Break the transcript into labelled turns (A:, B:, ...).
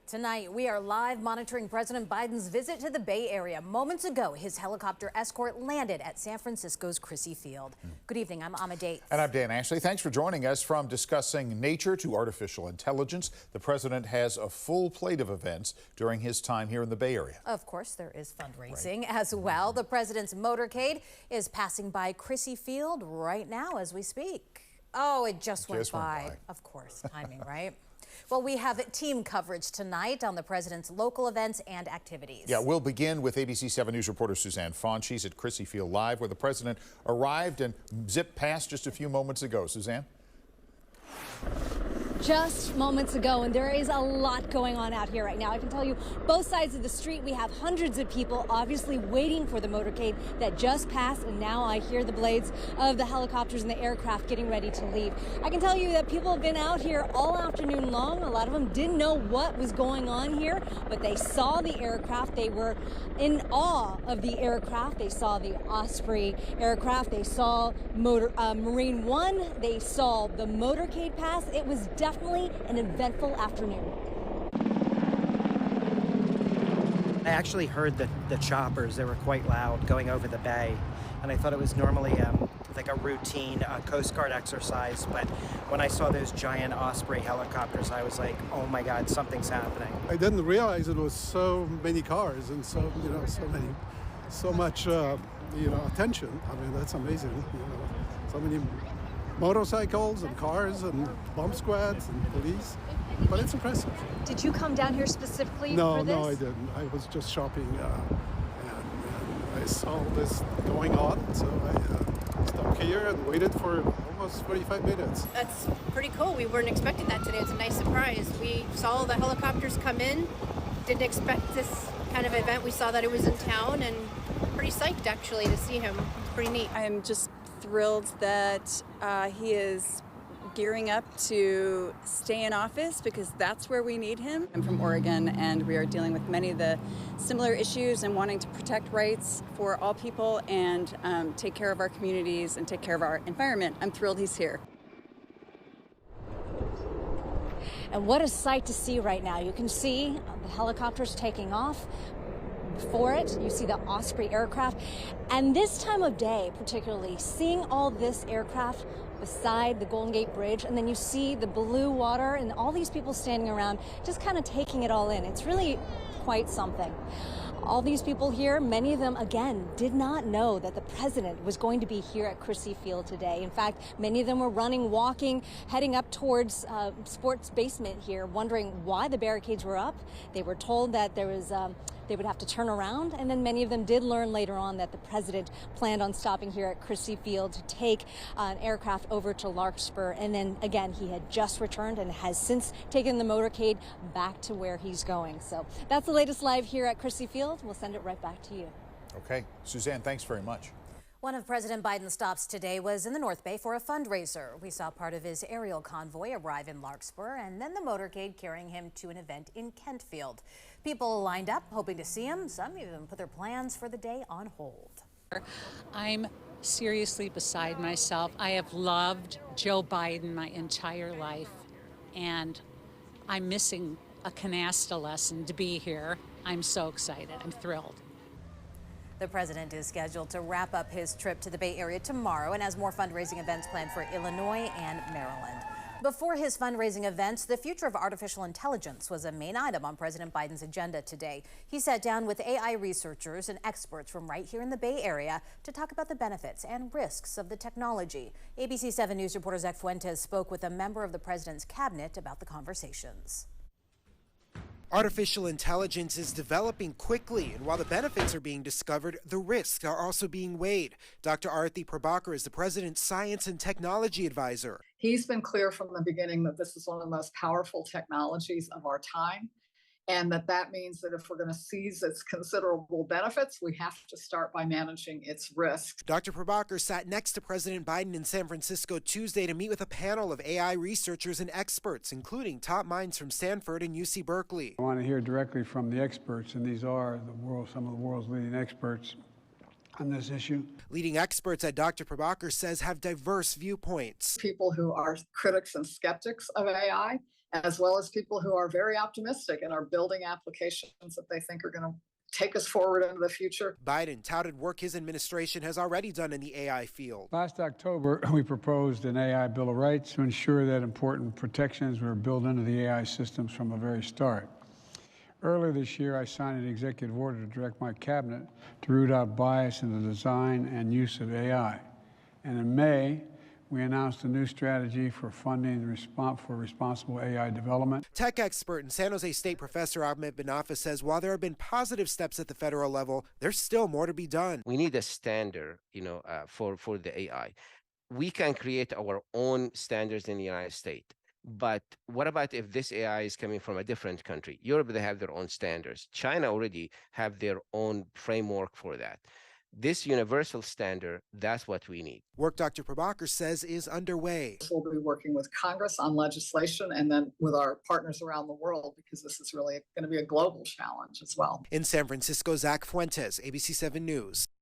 A: Tonight, we are live monitoring President Biden's visit to the Bay Area. Moments ago, his helicopter escort landed at San Francisco's Crissy Field. Good evening, I'm Ahmed Dates.
B: And I'm Dan Ashley. Thanks for joining us. From discussing nature to artificial intelligence, the president has a full plate of events during his time here in the Bay Area.
A: Of course, there is fundraising as well. The president's motorcade is passing by Crissy Field right now as we speak. Oh, it just went by. Of course, timing, right? Well, we have team coverage tonight on the president's local events and activities.
B: Yeah, we'll begin with ABC 7 News reporter Suzanne Fon. She's at Crissy Field Live, where the president arrived and zipped past just a few moments ago. Suzanne?
C: Just moments ago, and there is a lot going on out here right now. I can tell you, both sides of the street, we have hundreds of people obviously waiting for the motorcade that just passed, and now I hear the blades of the helicopters and the aircraft getting ready to leave. I can tell you that people have been out here all afternoon long. A lot of them didn't know what was going on here, but they saw the aircraft. They were in awe of the aircraft. They saw the Osprey aircraft. They saw Marine One. They saw the motorcade pass. It was definitely an eventful afternoon.
D: I actually heard the choppers. They were quite loud going over the bay, and I thought it was normally like a routine Coast Guard exercise, but when I saw those giant Osprey helicopters, I was like, oh my God, something's happening.
E: I didn't realize it was so many cars and so much attention. I mean, that's amazing. So many motorcycles and cars and bomb squads and police, but it's impressive.
C: Did you come down here specifically for this?
E: No, I didn't. I was just shopping and I saw this going on, so I stopped here and waited for almost 45 minutes.
F: That's pretty cool. We weren't expecting that today. It's a nice surprise. We saw the helicopters come in, didn't expect this kind of event. We saw that it was in town, and pretty psyched actually to see him. It's pretty neat.
G: I am just thrilled that he is gearing up to stay in office, because that's where we need him. I'm from Oregon, and we are dealing with many of the similar issues and wanting to protect rights for all people and take care of our communities and take care of our environment. I'm thrilled he's here.
C: And what a sight to see right now. You can see the helicopters taking off. For it, you see the Osprey aircraft. And this time of day, particularly, seeing all this aircraft beside the Golden Gate Bridge, and then you see the blue water and all these people standing around, just kind of taking it all in. It's really quite something. All these people here, many of them, again, did not know that the president was going to be here at Crissy Field today. In fact, many of them were running, walking, heading up towards Sports Basement here, wondering why the barricades were up. They were told that there was they would have to turn around, and then many of them did learn later on that the president planned on stopping here at Crissy Field to take an aircraft over to Larkspur, and then again he had just returned and has since taken the motorcade back to where he's going. So that's the latest live here at Crissy Field. We'll send it right back to you.
B: Okay, Suzanne, thanks very much.
A: One of President Biden's stops today was in the North Bay for a fundraiser. We saw part of his aerial convoy arrive in Larkspur, and then the motorcade carrying him to an event in Kentfield. People lined up hoping to see him. Some even put their plans for the day on hold.
H: I'm seriously beside myself. I have loved Joe Biden my entire life, and I'm missing a canasta lesson to be here. I'm so excited. I'm thrilled.
A: The president is scheduled to wrap up his trip to the Bay Area tomorrow and has more fundraising events planned for Illinois and Maryland. Before his fundraising events, the future of artificial intelligence was a main item on President Biden's agenda today. He sat down with AI researchers and experts from right here in the Bay Area to talk about the benefits and risks of the technology. ABC 7 News reporter Zach Fuentes spoke with a member of the president's cabinet about the conversations.
I: Artificial intelligence is developing quickly, and while the benefits are being discovered, the risks are also being weighed. Dr. Arthi Prabhakar is the president's science and technology advisor.
J: He's been clear from the beginning that this is one of the most powerful technologies of our time, and that means that if we're going to seize its considerable benefits, we have to start by managing its risks.
I: Dr. Prabhakar sat next to President Biden in San Francisco Tuesday to meet with a panel of AI researchers and experts, including top minds from Stanford and UC Berkeley.
K: I want to hear directly from the experts, and these are some of the world's leading experts on this issue.
I: Leading experts at Dr. Prabhakar says have diverse viewpoints.
J: People who are critics and skeptics of AI, as well as people who are very optimistic and are building applications that they think are going to take us forward into the future.
I: Biden touted work his administration has already done in the AI field.
K: Last October, we proposed an AI Bill of Rights to ensure that important protections were built into the AI systems from the very start. Earlier this year, I signed an executive order to direct my cabinet to root out bias in the design and use of AI. And in May, we announced a new strategy for funding for responsible AI development.
I: Tech expert and San Jose State professor Ahmed Benafa says while there have been positive steps at the federal level, there's still more to be done.
L: We need a standard, for the AI. We can create our own standards in the United States. But what about if this AI is coming from a different country? Europe, they have their own standards. China already have their own framework for that. This universal standard, that's what we need.
I: Work Dr. Prabhakar says is underway.
J: We'll be working with Congress on legislation and then with our partners around the world, because this is really going to be a global challenge as well.
I: In San Francisco, Zach Fuentes, ABC 7 News.